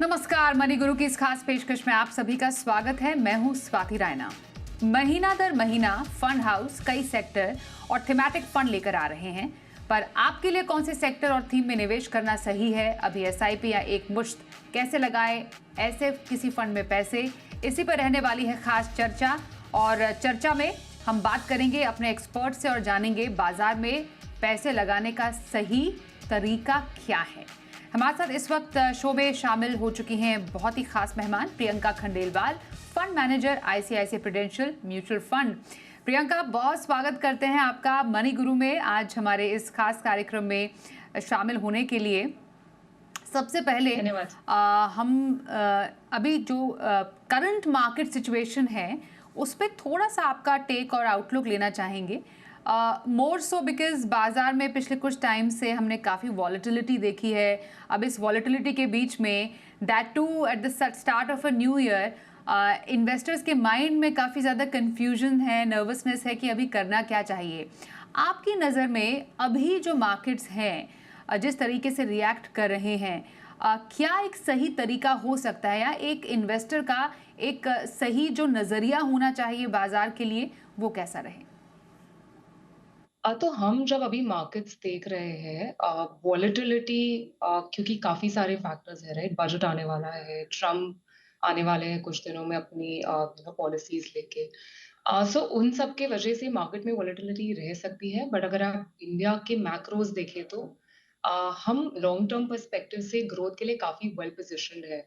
नमस्कार, मनी गुरु की इस खास पेशकश में आप सभी का स्वागत है। मैं हूं स्वाति रायना। महीना दर महीना फंड हाउस कई सेक्टर और थीमेटिक फंड लेकर आ रहे हैं, पर आपके लिए कौन से सेक्टर और थीम में निवेश करना सही है? अभी एसआईपी या एक मुश्त कैसे लगाएं ऐसे किसी फंड में पैसे, इसी पर रहने वाली है खास चर्चा। और चर्चा में हम बात करेंगे अपने एक्सपर्ट से और जानेंगे बाजार में पैसे लगाने का सही तरीका क्या है। हमारे साथ इस वक्त शो में शामिल हो चुकी हैं बहुत ही खास मेहमान Priyanka Khandelwal, fund manager ICICI prudential mutual fund. Priyanka, बहुत स्वागत करते हैं आपका मनी गुरु में आज हमारे इस खास कार्यक्रम में शामिल होने के लिए। सबसे पहले अभी जो करंट मार्केट सिचुएशन है उस पर थोड़ा सा आपका टेक और आउटलुक लेना चाहेंगे। मोर सो बिकॉज बाजार में पिछले कुछ टाइम से हमने काफ़ी वॉलेटिलिटी देखी है। अब इस वॉलेटिलिटी के बीच में that too at the start of a new year investors के माइंड में काफ़ी ज़्यादा कन्फ्यूजन है, नर्वसनेस है कि अभी करना क्या चाहिए। आपकी नज़र में अभी जो मार्केट्स हैं जिस तरीके से रिएक्ट कर रहे हैं, क्या एक सही तरीका हो सकता है या एक इन्वेस्टर का एक सही जो नज़रिया होना चाहिए बाजार के लिए वो कैसा रहे? तो हम जब अभी मार्केट्स देख रहे हैं वॉलेटिलिटी क्योंकि काफ़ी सारे फैक्टर्स हैं, राइट? बजट आने वाला है, ट्रम्प आने वाले हैं कुछ दिनों में अपनी पॉलिसीज़ लेके। सो उन सब के वजह से मार्केट में वॉलेटिलिटी रह सकती है, बट अगर आप इंडिया के मैक्रोज़ देखें तो हम लॉन्ग टर्म पर्सपेक्टिव से ग्रोथ के लिए काफ़ी वेल पोज़िशन्ड है,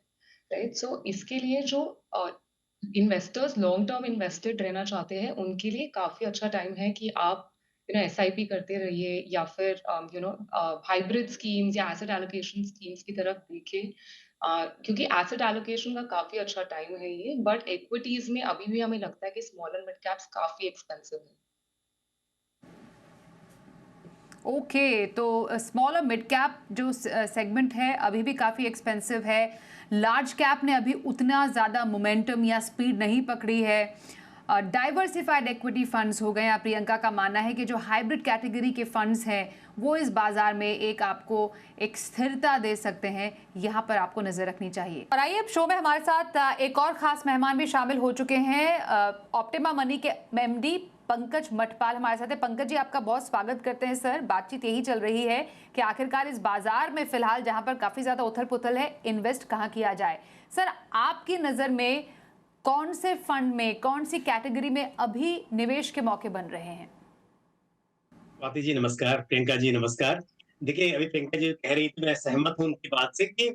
राइट? सो इसके लिए जो इन्वेस्टर्स लॉन्ग टर्म इन्वेस्टेड रहना चाहते हैं, उनके लिए काफ़ी अच्छा टाइम है कि आप एसआईपी करते रहिए या फिर हाइब्रिड स्कीम्स या एसेट एलोकेशन स्कीम्स की तरफ देखें। क्योंकि एसेट एलोकेशन का काफ़ी अच्छा टाइम है ये, बट इक्विटीज़ में अभी भी हमें लगता है कि स्मॉल एंड मिड कैप्स काफ़ी एक्सपेंसिव है। ओके, तो स्मॉल और मिड कैप जो सेगमेंट है अभी भी काफ़ी एक्सपेंसिव है। लार्ज कैप ने अभी उतना ज़्यादा मोमेंटम या स्पीड नहीं पकड़ी है। डाइवर्सिफाइड इक्विटी फंड्स हो गए हैं। प्रियंका का मानना है कि जो हाइब्रिड कैटेगरी के फंड्स हैं वो इस बाजार में एक आपको एक स्थिरता दे सकते हैं, यहाँ पर आपको नज़र रखनी चाहिए। और आइए अब शो में हमारे साथ एक और ख़ास मेहमान भी शामिल हो चुके हैं। ऑप्टिमा मनी के एमडी पंकज मठपाल हमारे साथ है। पंकज जी, आपका बहुत स्वागत करते हैं सर। बातचीत यही चल रही है कि आखिरकार इस बाजार में फिलहाल जहां पर काफी ज्यादा उथल पुथल है, इन्वेस्ट कहां किया जाए। सर, आपकी नजर में कौन से फंड में, कौन सी कैटेगरी में अभी निवेश के मौके बन रहे हैं? स्वाति जी नमस्कार, प्रियंका जी नमस्कार। देखिए, अभी प्रियंका जी कह रही थी, मैं सहमत हूँ उनकी बात से कि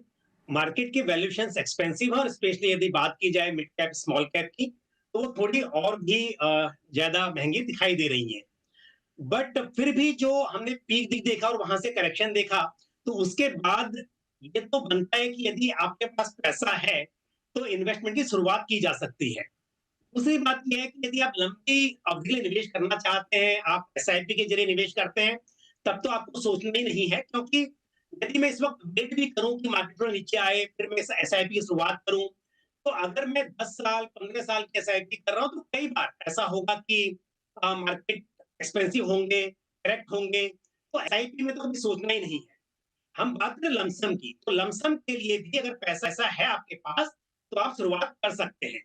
मार्केट की वैल्यूएशंस एक्सपेंसिव है और स्पेशली यदि बात की जाए मिड कैप, स्मॉल कैप की, तो वो थोड़ी और भी ज़्यादा महँगी दिखाई दे रही हैं। बट फिर भी जो हमने पीक देखा और वहाँ से करेक्शन देखा, तो उसके बाद ये तो बनता है कि यदि आपके पास पैसा है, तो इन्वेस्टमेंट की शुरुआत की जा सकती है। दूसरी बात ये है कि यदि आप लंबी अवधि के लिए निवेश करना चाहते हैं, आप एसआईपी के ज़रिए निवेश करते हैं, तब तो आपको सोचना ही नहीं है, क्योंकि यदि मैं इस वक़्त वेट भी करूँ कि मार्केट थोड़ा नीचे आए, फिर मैं इस एसआईपी की शुरुआत करूँ, तो अगर मैं 10 साल, 15 साल की एसआईपी कर रहा हूँ, तो कई बार ऐसा होगा कि मार्केट एक्सपेंसिव होंगे, करेक्ट होंगे, तो एसआईपी में तो कभी सोचना ही नहीं है। हम बात करें लमसम की, तो लमसम के लिए भी अगर पैसा ऐसा है आपके पास, तो आप शुरुआत कर सकते हैं।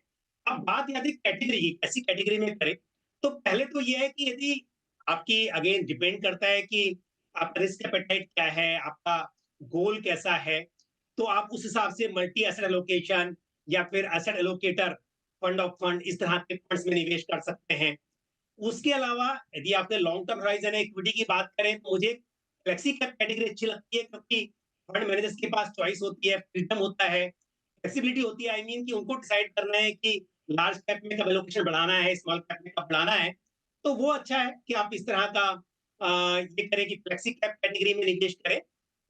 अब बात यदि कैटेगरी की, कैसी कैटेगरी में करें, तो पहले तो ये है कि यदि आपकी अगेन डिपेंड करता है कि आपका रिस्क एपेटाइट क्या है, आपका गोल कैसा है, तो आप उस हिसाब से मल्टी एसेट एलोकेशन या फिर asset allocator, fund of fund, इस तरह के फंड्स में निवेश कर सकते हैं। उसके अलावा यदि आपने लॉन्ग टर्म होराइजन है, इक्विटी की बात करें, तो मुझे फ्लेक्सी कैप कैटेगरी अच्छी लगती है, क्योंकि फंड मैनेजर्स के पास चॉइस होती है, फ्रीडम होता है, फ्लेक्सिबिलिटी होती है। आई मीन कि उनको डिसाइड करना है कि लार्ज कैप में कब एलोकेशन बढ़ाना है, स्मॉल कैप में कब बढ़ाना है। तो वो अच्छा है कि आप इस तरह का ये करें कि फ्लेक्सी कैप कैटेगरी में निवेश करें।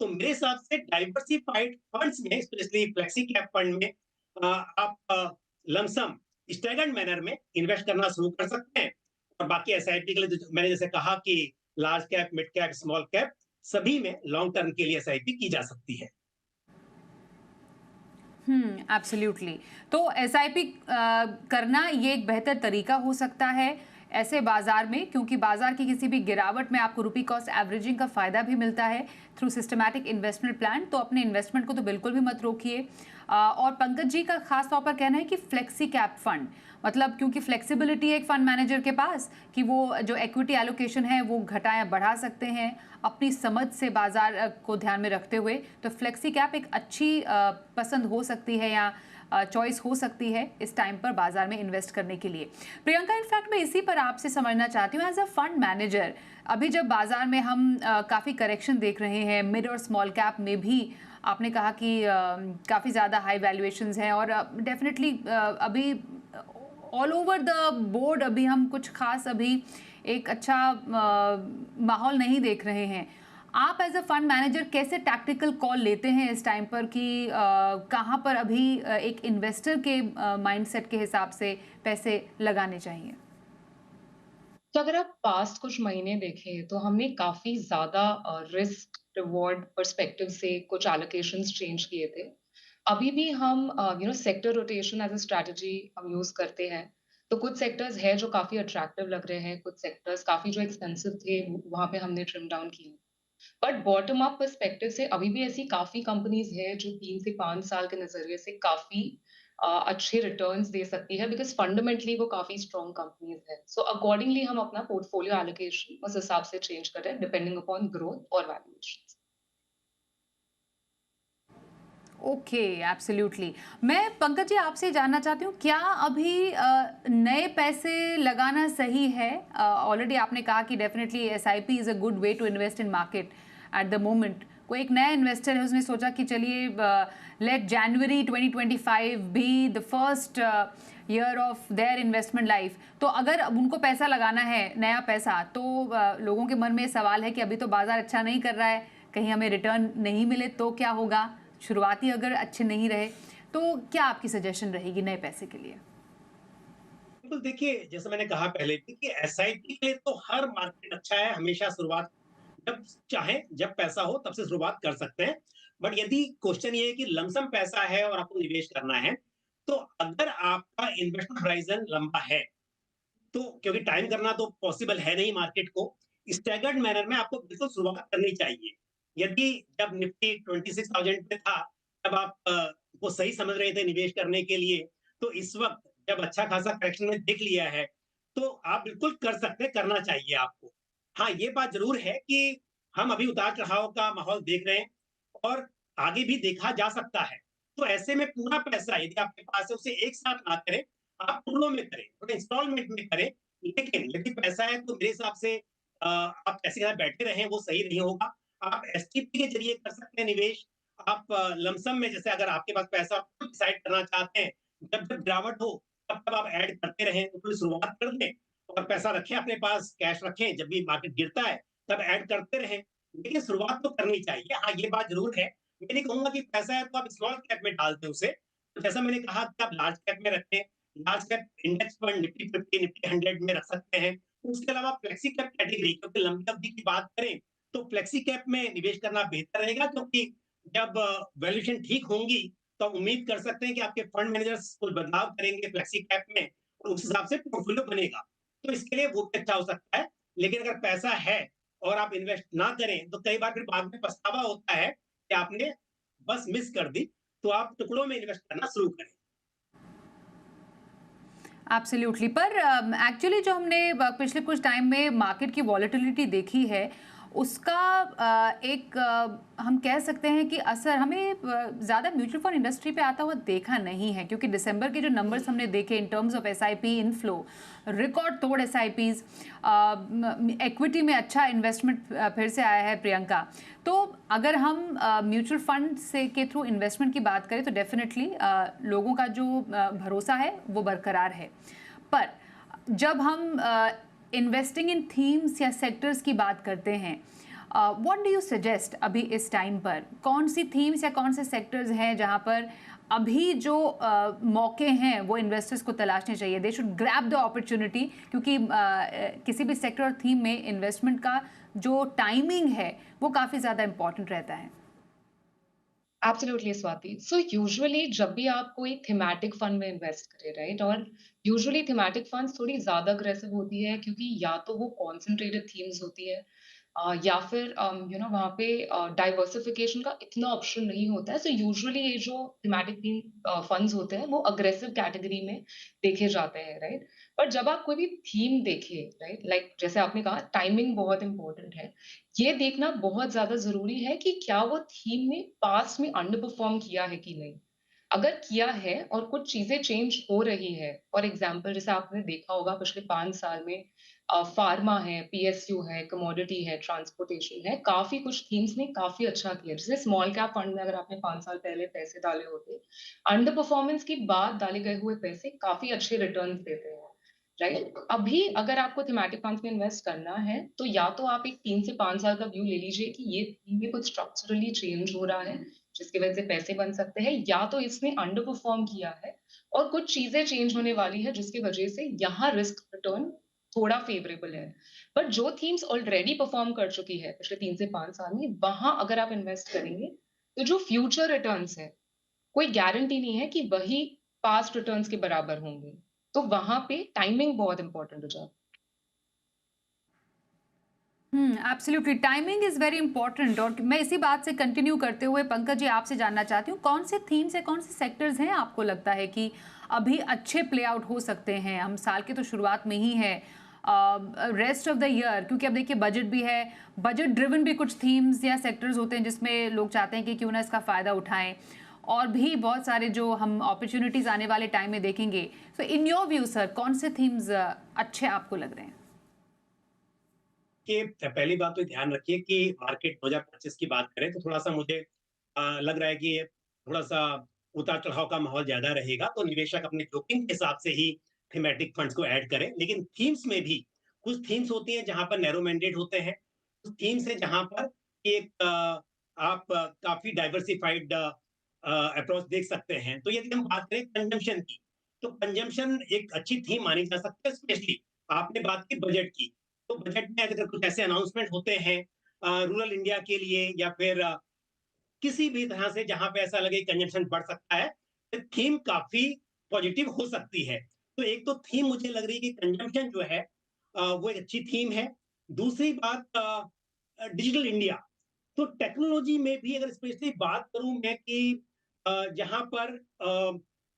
तो मेरे हिसाब से डाइवर्सिफाइड फंड्स में, स्पेशली फ्लेक्सी कैप फंड में आप लमसम स्टैगर्ड मैनर में इन्वेस्ट करना शुरू कर सकते हैं। और बाकी एसआईपी के लिए तो मैंने जैसे कहा कि large cap, mid cap, small cap, सभी में लॉन्ग टर्म के लिए एसआईपी की जा सकती है। एब्सोल्युटली। तो एसआईपी करना ये एक बेहतर तरीका हो सकता है। ऐसे बाजार में, क्योंकि बाजार की किसी भी गिरावट में आपको रुपी कॉस्ट एवरेजिंग का फायदा भी मिलता है थ्रू सिस्टमैटिक इन्वेस्टमेंट प्लान, तो अपने इन्वेस्टमेंट को तो बिल्कुल भी मत रोकिए। और पंकज जी का खास तौर पर कहना है कि फ्लेक्सी कैप फंड, मतलब क्योंकि फ्लेक्सिबिलिटी है एक फंड मैनेजर के पास कि वो जो इक्विटी एलोकेशन है वो घटा या बढ़ा सकते हैं अपनी समझ से बाजार को ध्यान में रखते हुए, तो फ्लेक्सी कैप एक अच्छी पसंद हो सकती है या चॉइस हो सकती है इस टाइम पर बाजार में इन्वेस्ट करने के लिए। प्रियंका, इनफैक्ट मैं इसी पर आपसे समझना चाहती हूँ, एज अ फंड मैनेजर अभी जब बाजार में हम काफ़ी करेक्शन देख रहे हैं, मिड और स्मॉल कैप में भी आपने कहा कि काफ़ी ज़्यादा हाई वैल्यूएशंस हैं और डेफिनेटली अभी ऑल ओवर द बोर्ड अभी हम कुछ खास अभी एक अच्छा माहौल नहीं देख रहे हैं। आप एज अ फंड मैनेजर कैसे टैक्टिकल कॉल लेते हैं इस टाइम पर कि कहाँ पर अभी एक इन्वेस्टर के माइंडसेट के हिसाब से पैसे लगाने चाहिए? तो अगर आप पास्ट कुछ महीने देखें तो हमने काफी ज्यादा रिस्क रिवॉर्ड पर्सपेक्टिव से कुछ एलोकेशंस चेंज किए थे। अभी भी हम sector rotation as a strategy हम यूज करते हैं। तो कुछ सेक्टर्स है जो काफी अट्रैक्टिव लग रहे हैं, कुछ सेक्टर्स काफी जो एक्सपेंसिव थे वहां पे हमने ट्रिम डाउन किए। बट बॉटम अप पर्सपेक्टिव से अभी भी ऐसी काफी कंपनीज है जो 3 से 5 साल के नजरिए से काफी अच्छे रिटर्न्स दे सकती है, बिकॉज फंडामेंटली वो काफी स्ट्रॉन्ग कंपनीज है। सो अकॉर्डिंगली हम अपना पोर्टफोलियो एलोकेशन उस हिसाब से चेंज कर रहे हैं डिपेंडिंग अपॉन ग्रोथ और वैल्यूएशन। Okay, absolutely. मैं पंकज जी आपसे जानना चाहती हूँ, क्या अभी नए पैसे लगाना सही है? ऑलरेडी आपने कहा कि definitely SIP is a good way to invest in market at the moment. कोई एक नया इन्वेस्टर है, उसने सोचा कि चलिए let January 2025 be the first year of their investment life, तो अगर अब उनको पैसा लगाना है, नया पैसा, तो लोगों के मन में सवाल है कि अभी तो बाजार अच्छा नहीं कर रहा है, कहीं हमें रिटर्न नहीं मिले तो क्या होगा, शुरुआती अगर अच्छे नहीं रहे, तो क्या आपकी सजेशन रहेगी नए पैसे के लिए? बिल्कुल, देखिए जैसे मैंने कहा पहले भी कि एसआईपी के लिए तो हर मार्केट अच्छा है, हमेशा शुरुआत जब चाहे जब पैसा हो तब से शुरुआत कर सकते हैं। बट यदि क्वेश्चन ये है कि लमसम पैसा है और आपको निवेश करना है, तो अगर आपका इन्वेस्टमेंट होराइजन लंबा है, तो क्योंकि टाइम करना तो पॉसिबल है नहीं मार्केट को, स्टैगर्ड मैनर में आपको बिल्कुल शुरुआत करनी चाहिए। यदि जब निफ्टी 26,000 पे था, तब आप वो सही समझ रहे थे निवेश करने के लिए, तो इस वक्त जब अच्छा खासा करेक्शन में देख लिया है, तो आप बिल्कुल कर सकते हैं, करना चाहिए आपको। हाँ, ये बात ज़रूर है कि हम अभी उतार-चढ़ाव का माहौल देख रहे हैं और आगे भी देखा जा सकता है। तो ऐसे में पूरा पैसा यदि आपके पास है, उसे एक साथ ना करें, आप टुकड़ों में करें, थोड़े इंस्टॉलमेंट में करें। लेकिन यदि पैसा है तो मेरे हिसाब से आप पैसे के साथ बैठे रहें, वो सही नहीं होगा। आप एसटीपी के ज़रिए कर सकते हैं निवेश। आप लमसम में, जैसे अगर आपके पास पैसा आप खुद डिसाइड करना चाहते हैं, जब गिरावट हो, तब आप ऐड करते रहें, तो थोड़ी शुरुआत कर दें और पैसा रखें अपने पास, कैश रखें, जब भी मार्केट गिरता है, तब ऐड करते रहें। लेकिन शुरुआत तो करनी चाहिए। हाँ, ये बात ज़रूर है। मैं नहीं कहूँगा कि पैसा है तो आप स्मॉल कैप में डाल दें उसे। तो जैसा मैंने कहा कि आप लार्ज कैप में रखें, large cap index fund Nifty 50, Nifty 100 में रख सकते हैं। उसके अलावा फ्लेक्सी कैप कैटेगरी, क्योंकि लंबी अवधि की बात करें, तो फ्लेक्सी कैप में निवेश करना बेहतर रहेगा, क्योंकि जब वैल्यूएशन ठीक होंगी, तो आप उम्मीद कर सकते हैं कि आपके फंड मैनेजर्स कुछ बदलाव करेंगे फ्लेक्सी कैप में और उस हिसाब से पोर्टफोलियो बनेगा। तो इसके लिए वो भी अच्छा हो सकता है। लेकिन अगर पैसा है और आप इन्वेस्ट ना करें, तो कई बार फिर बाद में पछतावा होता है कि आपने बस मिस कर दी। तो आप टुकड़ों में इन्वेस्ट करना शुरू करें। एब्सोल्युटली। पर एक्चुअली जो हमने पिछले कुछ टाइम में मार्केट की वॉलेटिलिटी देखी है, उसका एक हम कह सकते हैं कि असर हमें ज़्यादा म्यूचुअल फंड इंडस्ट्री पे आता हुआ देखा नहीं है, क्योंकि दिसंबर के जो नंबर्स हमने देखे in terms of SIP inflow, record तोड़ एसआईपीज, इक्विटी में अच्छा इन्वेस्टमेंट फिर से आया है प्रियंका। तो अगर हम म्यूचुअल फंड से के थ्रू इन्वेस्टमेंट की बात करें तो डेफिनेटली लोगों का जो भरोसा है वो बरकरार है। पर जब हम इन्वेस्टिंग इन थीम्स या सेक्टर्स की बात करते हैं, व्हाट डू यू सजेस्ट अभी इस टाइम पर कौन सी थीम्स या कौन से सेक्टर्स हैं जहां पर अभी जो मौके हैं वो इन्वेस्टर्स को तलाशने चाहिए, they should grab the opportunity, क्योंकि किसी भी सेक्टर और थीम में इन्वेस्टमेंट का जो टाइमिंग है वो काफ़ी ज़्यादा इम्पॉर्टेंट रहता है। एब्सोल्युटली स्वाति। सो यूजुअली जब भी आप कोई थीमेटिक फंड में इन्वेस्ट करें, राइट? और यूजुअली थीमेटिक फंड्स थोड़ी ज़्यादा अग्रेसिव होती है क्योंकि या तो वो कॉन्संट्रेटेड थीम्स होती है, या फिर वहाँ पे डाइवर्सिफिकेशन का इतना ऑप्शन नहीं होता है। सो यूजुअली ये जो थीमेटिक थीम फंड्स होते हैं वो अग्रेसिव कैटेगरी में देखे जाते हैं, राइट? पर जब आप कोई भी थीम देखें, राइट, लाइक जैसे आपने कहा टाइमिंग बहुत इंपॉर्टेंट है। ये देखना बहुत ज़्यादा ज़रूरी है कि क्या वो थीम ने पास्ट में अंडर परफ़ॉर्म किया है कि नहीं? अगर किया है और कुछ चीज़ें चेंज हो रही है, फॉर एग्ज़ाम्पल जैसे आपने देखा होगा पिछले 5 साल में फ़ार्मा है, पीएसयू है, कमोडिटी है, ट्रांसपोर्टेशन है, काफ़ी कुछ थीम्स ने काफ़ी अच्छा किया। जैसे स्मॉल कैप फंड में अगर आपने 5 साल पहले पैसे डाले होते, अंडर परफ़ॉर्मेंस के बाद डाले गए हुए पैसे काफ़ी अच्छे रिटर्न्स देते हैं। राइट? अभी अगर आपको थीमेटिक फंड्स में इन्वेस्ट करना है, तो या तो आप एक 3 से 5 साल का व्यू ले लीजिए कि ये थीम में कुछ स्ट्रक्चरली चेंज हो रहा है, जिसकी वजह से पैसे बन सकते हैं, या तो इसने अंडर परफॉर्म किया है और कुछ चीजें चेंज होने वाली है जिसकी वजह से यहाँ रिस्क रिटर्न थोड़ा फेवरेबल है। बट जो थीम्स ऑलरेडी परफॉर्म कर चुकी है पिछले 3 से 5 साल में, वहां अगर आप इन्वेस्ट करेंगे, तो जो फ्यूचर रिटर्न्स है, कोई गारंटी नहीं है कि वही पास्ट रिटर्न्स के बराबर होंगे। तो वहाँ पे टाइमिंग बहुत इम्पोर्टेंट हो जाता है। Absolutely timing is very important. और मैं इसी बात से कंटिन्यू करते हुए पंकज जी आपसे जानना चाहती हूँ, कौन से थीम्स है, कौन से सेक्टर्स हैं आपको लगता है कि अभी अच्छे प्ले आउट हो सकते हैं? हम साल की तो शुरुआत में ही है, रेस्ट ऑफ द ईयर, क्योंकि अब देखिए बजट भी है, बजट ड्रिवन भी कुछ थीम्स या सेक्टर्स होते हैं जिसमें लोग चाहते हैं कि क्यों ना इसका फ़ायदा उठाएं, और भी बहुत सारे जो हम अपॉर्चुनिटीज़ आने वाले टाइम में देखेंगे। सो इन योर व्यू सर, कौन से थीम्स अच्छे आपको लग रहे हैं? कि पहली बात तो ध्यान रखिए कि मार्केट 2025 की बात करें तो थोड़ा-सा मुझे लग रहा है कि ये थोड़ा-सा उतार-चढ़ाव का माहौल ज़्यादा रहेगा, तो निवेशक अपने जोखिम के हिसाब से ही थीमेटिक फंड्स को ऐड करें। लेकिन थीम्स में भी कुछ थीम्स होती हैं जहाँ पर नैरो मैंडेट होते हैं, कुछ थीम्स हैं जहाँ पर एक आप काफ़ी डाइवर्सिफाइड अप्रोच देख सकते हैं। तो यदि हम बात करें कंजम्पशन की, तो कंजम्पशन एक अच्छी थीम मानी जा सकती है, स्पेशली आपने बात की बजट की। तो बजट में अगर कुछ ऐसे अनाउंसमेंट होते हैं रूरल इंडिया के लिए या फिर किसी भी तरह से जहां पे ऐसा लगे कंजम्पशन बढ़ सकता है, तो थीम काफी पॉजिटिव हो सकती है। तो एक तो थीम मुझे लग रही है कि कंजम्पशन जो है वो एक अच्छी थीम है। दूसरी बात डिजिटल इंडिया, तो टेक्नोलॉजी में भी अगर स्पेशली बात करूं मैं कि जहां पर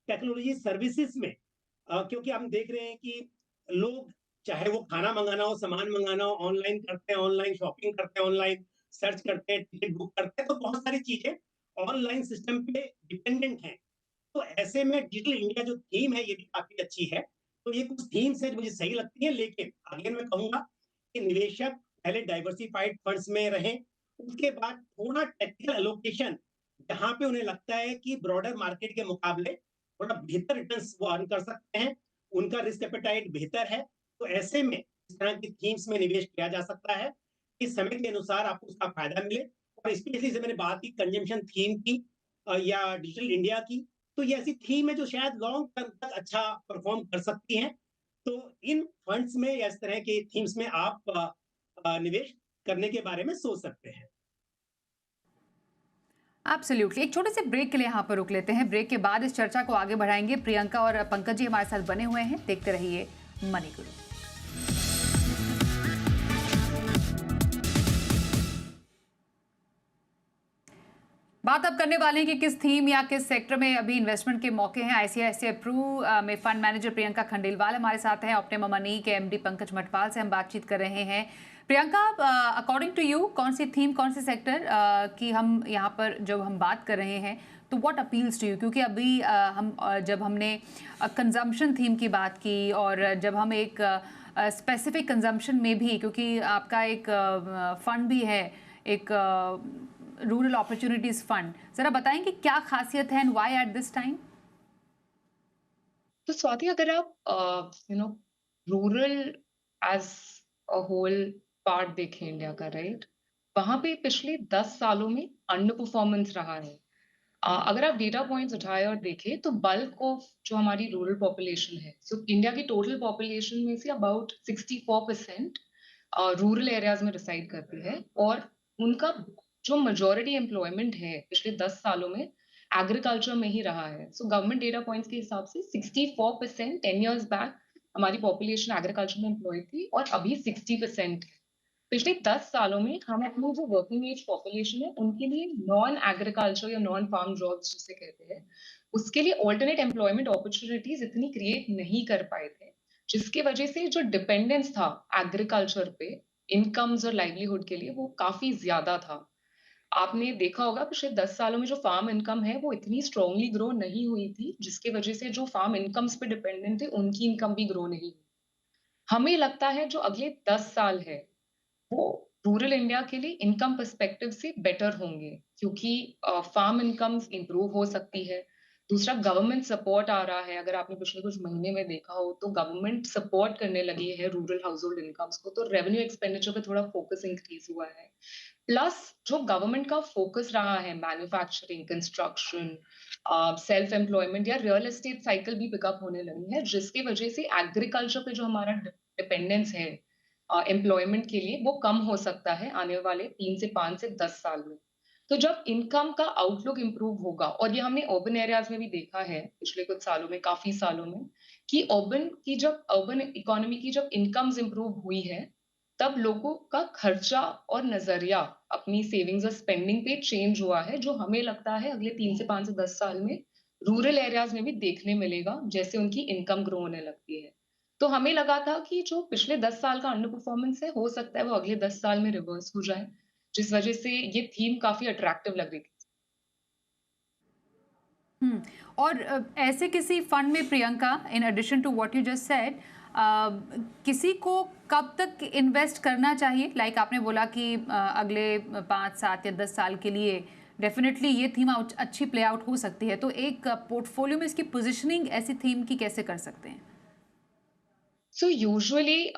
टेक्नोलॉजी सर्विसेज में क्योंकि हम देख रहे हैं कि लोग चाहे वो खाना मंगाना हो, सामान मंगाना हो, ऑनलाइन करते हैं, ऑनलाइन शॉपिंग करते हैं, ऑनलाइन सर्च करते हैं, टिकट बुक करते हैं, तो बहुत सारी चीजें ऑनलाइन सिस्टम पे डिपेंडेंट हैं। तो ऐसे में डिजिटल इंडिया जो थीम है ये भी काफी अच्छी है। तो ये कुछ थीम्स है जो मुझे सही लगती है, लेकिन अगेन मैं कहूंगा कि निवेशक पहले डाइवर्सिफाइड फंड्स में रहें, उसके बाद थोड़ा टेक्निकल एलोकेशन जहां पे उन्हें लगता है कि ब्रॉडर मार्केट के मुकाबले थोड़ा बेहतर रिटर्न्स वो अर्न कर सकते हैं, उनका रिस्क एपेटाइट बेहतर है, तो ऐसे में इस तरह की थीम्स में निवेश किया जा सकता है कि समय के अनुसार आपको उसका फायदा मिले। और स्पेशली जैसे मैंने बात की कंजम्पशन थीम की या डिजिटल इंडिया की, तो ये ऐसी थीम है जो शायद लॉन्ग टर्म तक अच्छा परफॉर्म कर सकती हैं। तो इन फंड्स में या इस तरह के थीम्स में आप निवेश करने के बारे में सोच सकते हैं। एब्सोल्युटली। एक छोटे से ब्रेक के लिए यहाँ पर रुक लेते हैं, ब्रेक के बाद इस चर्चा को आगे बढ़ाएंगे। प्रियंका और पंकज जी हमारे साथ बने हुए हैं, देखते रहिए मनी गुरु। बात अब करने वाले हैं कि किस थीम या किस सेक्टर में अभी इन्वेस्टमेंट के मौके हैं। आईसीआईसीआई प्रू में फंड मैनेजर प्रियंका खंडेलवाल हमारे साथ हैं, ऑप्टिमम मनी के एमडी पंकज मटवाल से हम बातचीत कर रहे हैं। प्रियंका, अकॉर्डिंग टू यू कौन सी थीम, कौन से सेक्टर की हम यहाँ पर जब हम बात कर रहे हैं तो व्हाट अपील्स टू यू? क्योंकि अभी जब हमने कंजम्पशन थीम की बात की, और जब हम एक स्पेसिफिक कंजम्पशन में भी, क्योंकि आपका एक फंड भी है, एक रूरल अपॉर्चुनिटीज फंड, जरा बताएंगे क्या खासियत है and why at this time? तो स्वाति, अगर आप rural as a whole part देखें इंडिया का, राइट, वहां पे पिछले 10 सालों में अंडर परफॉर्मेंस रहा है। अगर आप डेटा पॉइंट्स उठाए और देखें तो बल्क ऑफ जो हमारी रूरल पॉपुलेशन है, सो इंडिया की टोटल पॉपुलेशन में से अबाउट 64% रूरल एरियाज में रिसाइड करती है, और उनका जो मेजॉरिटी एम्प्लॉयमेंट है पिछले 10 सालों में एग्रीकल्चर में ही रहा है। सो गवर्नमेंट डेटा पॉइंट्स के हिसाब से 64% 10 इयर्स बैक हमारी पॉपुलेशन एग्रीकल्चर में एम्प्लॉय थी और अभी 60% है। पिछले 10 सालों में हम अपनी जो वर्किंग एज पॉपुलेशन है उनके लिए नॉन एग्रीकल्चर या नॉन फार्म जॉब्स जिसे कहते हैं, उसके लिए अल्टरनेट एम्प्लॉयमेंट अपॉर्चुनिटीज इतनी क्रिएट नहीं कर पाए थे, जिसकी वजह से जो डिपेंडेंस था एग्रीकल्चर पे इनकम्स और लाइवलीहुड के लिए वो काफी ज्यादा था। आपने देखा होगा पिछले 10 सालों में जो फार्म इनकम है वो इतनी स्ट्रांगली ग्रो नहीं हुई थी, जिसकी वजह से जो फार्म इनकम्स पे डिपेंडेंट थे उनकी इनकम भी ग्रो नहीं हुई। हमें लगता है जो अगले 10 साल है वो रूरल इंडिया के लिए इनकम पर्सपेक्टिव से बेटर होंगे, क्योंकि फार्म इनकम्स इंप्रूव हो सकती है। दूसरा, गवर्नमेंट सपोर्ट आ रहा है। अगर आपने पिछले कुछ महीने में देखा हो तो गवर्नमेंट सपोर्ट करने लगी है रूरल हाउस होल्ड इनकम्स को, तो रेवेन्यू एक्सपेंडिचर पे थोड़ा फोकस इंक्रीज हुआ है। प्लस जो गवर्नमेंट का फोकस रहा है मैन्युफैक्चरिंग, कंस्ट्रक्शन, सेल्फ एम्प्लॉयमेंट या रियल एस्टेट साइकिल भी पिकअप होने लगी है, जिसकी वजह से एग्रीकल्चर पे जो हमारा डिपेंडेंस है एम्प्लॉयमेंट के लिए वो कम हो सकता है आने वाले 3 से 5 से 10 साल में। तो जब इनकम का आउटलुक इम्प्रूव होगा, और ये हमने अर्बन एरियाज में भी देखा है पिछले कुछ सालों में, काफी सालों में, कि अर्बन इकोनॉमी की जब इनकम्स इम्प्रूव हुई है, तब लोगों का खर्चा और नजरिया अपनी सेविंग्स और स्पेंडिंग पे चेंज हुआ है, जो हमें लगता है अगले 3 से 5 से 10 साल में रूरल एरियाज में भी देखने मिलेगा, जैसे उनकी इनकम ग्रो होने लगती है। तो हमें लगा था कि जो पिछले 10 साल का अंडर परफॉर्मेंस है, हो सकता है वो अगले 10 साल में रिवर्स हो जाए, जिस वजह से ये थीम काफी अट्रैक्टिव लग रही थी। हम्म। और ऐसे किसी फंड में Priyanka, in addition to what you just said, किसी को कब तक इन्वेस्ट करना चाहिए? लाइक आपने बोला कि अगले 5, 7 या 10 साल के लिए डेफिनेटली ये थीम अच्छी प्ले आउट हो सकती है, तो एक पोर्टफोलियो में इसकी पोजिशनिंग ऐसी थीम की कैसे कर सकते हैं? सो यूजुअली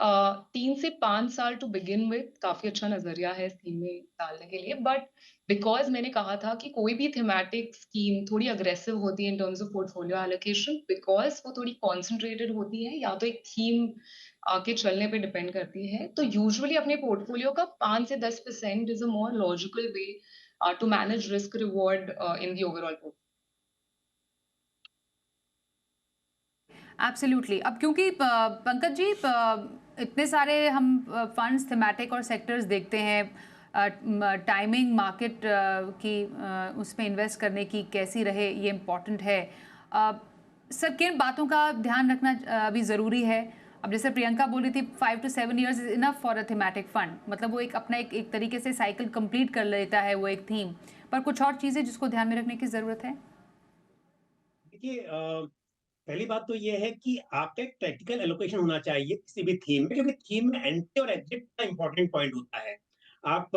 3 से 5 साल टू बिगिन विद काफी अच्छा नजरिया है इस थीम में डालने के लिए, बट बिकॉज मैंने कहा था कि कोई भी थीमेटिक स्कीम थोड़ी अग्रेसिव होती है in terms of portfolio allocation, because वो थोड़ी कॉन्सेंट्रेटेड होती है या तो एक थीम के चलने पे डिपेंड करती है। तो यूजुअली अपने पोर्टफोलियो का 5 से 10% is a more logical way to manage risk reward in the overall. Absolutely. अब क्योंकि पंकज जी, इतने सारे हम फंड्स, थीमेटिक और सेक्टर्स देखते हैं, टाइमिंग मार्केट की उसमें इन्वेस्ट करने की कैसी रहे ये इम्पॉर्टेंट है। सर, किन बातों का ध्यान रखना अभी ज़रूरी है? अब जैसे प्रियंका बोल रही थी 5 to 7 years is enough for a thematic fund, मतलब वो एक अपना एक तरीके से साइकिल कंप्लीट कर लेता है वो एक थीम, पर कुछ और चीज़ें जिसको ध्यान में रखने की ज़रूरत है? देखिए, पहली बात तो ये है कि आपका एक प्रैक्टिकल एलोकेशन होना चाहिए किसी भी थीम में, क्योंकि थीम में एंट्री और एग्जिट का इंपॉर्टेंट पॉइंट होता है। आप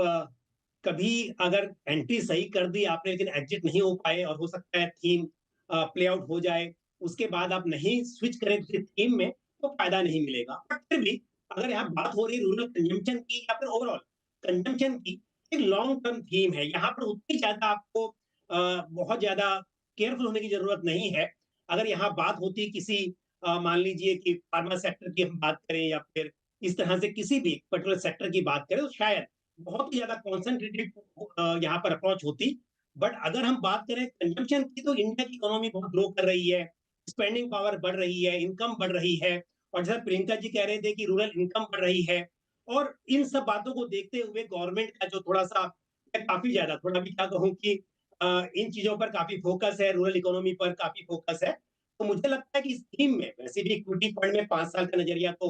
कभी अगर एंट्री सही कर दी आपने लेकिन एग्जिट नहीं हो पाए, और हो सकता है थीम प्ले आउट हो जाए, उसके बाद आप नहीं स्विच करें दूसरी थीम में, तो फायदा नहीं मिलेगा। बट फिर भी अगर यहाँ बात हो रही है रूरल कंजम्पशन की या फिर ओवरऑल कंजम्पशन की, एक लॉन्ग टर्म थीम है, यहाँ पर उतनी ज्यादा आपको बहुत ज्यादा केयरफुल होने की जरूरत नहीं है। अगर यहाँ बात होती किसी मान लीजिए कि फार्मा सेक्टर की हम बात करें या फिर इस तरह से किसी भी पर्टिकुलर सेक्टर की बात करें, तो शायद बहुत ही ज्यादा कॉन्सेंट्रेटेड यहाँ पर अप्रोच होती। बट अगर हम बात करें कंजम्पशन की, तो इंडिया की इकोनॉमी बहुत ग्रो कर रही है, स्पेंडिंग पावर बढ़ रही है, इनकम बढ़ रही है, और जैसा प्रियंका जी कह रहे थे कि रूरल इनकम बढ़ रही है। और इन सब बातों को देखते हुए गवर्नमेंट का जो थोड़ा सा, काफी ज्यादा, थोड़ा भी क्या कहूँ कि इन चीजों पर काफी फोकस है, रूरल इकोनॉमी पर काफी फोकस है। तो मुझे लगता है कि इस थीम में वैसे भी इक्विटी फंड में 5 साल का नजरिया तो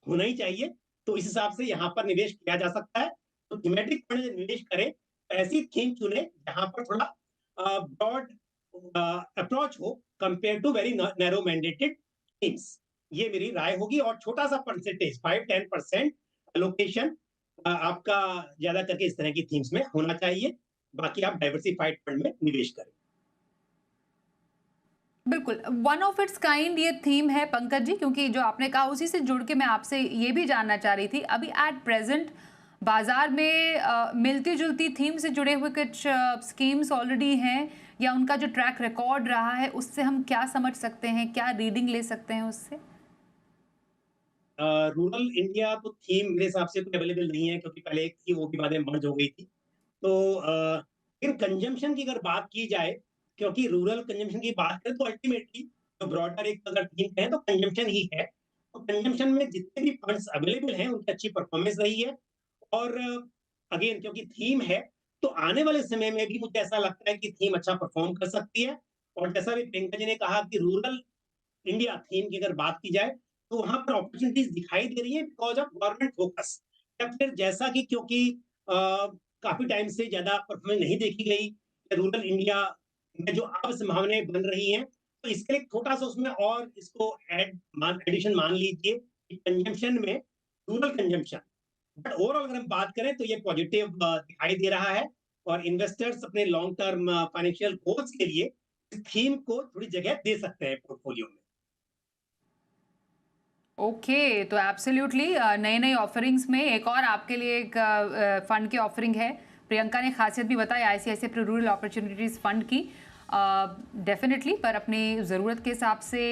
होना ही चाहिए। तो इस हिसाब से यहाँ पर निवेश किया जा सकता है। तो थीमेटिक फंड में निवेश करें, ऐसी थीम चुने जहां पर थोड़ा ब्रॉड अप्रोच हो compare to very narrow mandated themes. ये मेरी राय होगी। और छोटा सा परसेंटेज, 5-10% एलोकेशन आपका ज्यादा करके इस तरह की थीम्स में होना चाहिए। बाकी आप डाइवर्सिफाइड फंड में निवेश करें। बिल्कुल, वन ऑफ इट्स काइंड ये थीम है पंकज जी, क्योंकि जो आपने कहा उसी से जुड़ के मैं आपसे ये भी जानना चाह रही थी, अभी एट प्रेजेंट बाजार में मिलती जुलती थीम से जुड़े हुए कुछ स्कीम्स ऑलरेडी हैं, या उनका जो ट्रैक रिकॉर्ड रहा है उससे हम क्या समझ सकते हैं, क्या रीडिंग ले सकते हैं उससे? रूरल इंडिया तो थीम मेरे हिसाब से कोई अवेलेबल नहीं है, क्योंकि पहले एक थी, वो भी बाद में मर्ज हो गई थी। तो लेकिन कंजम्पशन की अगर बात की जाए, क्योंकि रूरल कंजम्पशन की बात करें तो अल्टीमेटली जो ब्रॉडर एक अगर थीम कहें तो कंजम्पशन ही है। तो कंजम्पशन में जितने भी फंड्स अवेलेबल हैं उनकी अच्छी परफॉर्मेंस रही है। और अगेन क्योंकि थीम है, तो आने वाले समय में भी मुझे ऐसा लगता है कि थीम अच्छा परफॉर्म कर सकती है। और जैसा भी प्रियंका जी ने कहा कि रूरल इंडिया थीम की अगर बात की जाए, तो वहाँ पर अपॉर्चुनिटीज़ दिखाई दे रही है बिकॉज़ ऑफ गवर्नमेंट फोकस। या फिर जैसा कि क्योंकि काफ़ी टाइम से ज़्यादा परफॉर्मेंस नहीं देखी गई, रूरल इंडिया में जो अब संभावनाएँ बन रही हैं, तो इसके लिए छोटा-सा उसमें और इसको एडिशन मान लीजिए कि कंजम्पशन में रूरल कंजम्पशन। बट ओवरऑल अगर हम बात करें तो ये पॉजिटिव दिखाई दे रहा है। और इन्वेस्टर्स अपने लॉन्ग टर्म फाइनेंशियल गोल्स के लिए इस थीम को थोड़ी जगह दे सकते हैं पोर्टफोलियो में। ओके, तो एब्सोल्युटली नई-नई ऑफरिंग्स में एक और आपके लिए एक फंड की ऑफरिंग है। प्रियंका ने खासियत भी बताई ICICI Pru rural opportunities fund की। डेफिनेटली पर अपनी ज़रूरत के हिसाब से,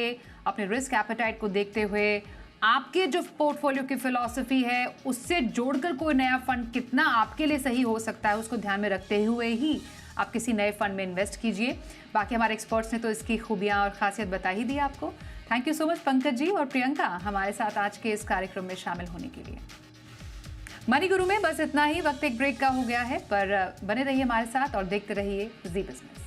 अपने रिस्क एपेटाइट को देखते हुए, आपके जो पोर्टफोलियो की फ़िलॉसफ़ी है, उससे जोड़कर कोई नया फंड कितना आपके लिए सही हो सकता है, उसको ध्यान में रखते हुए ही आप किसी नए फंड में इन्वेस्ट कीजिए। बाकी हमारे एक्सपर्ट्स ने तो इसकी खूबियाँ और ख़ासियत बता ही दी आपको। Thank you so much Pankaj ji और प्रियंका हमारे साथ आज के इस कार्यक्रम में शामिल होने के लिए। मनी गुरु में बस इतना ही, वक्त एक ब्रेक का हो गया है, पर बने रहिए हमारे साथ और देखते रहिए जी बिजनेस।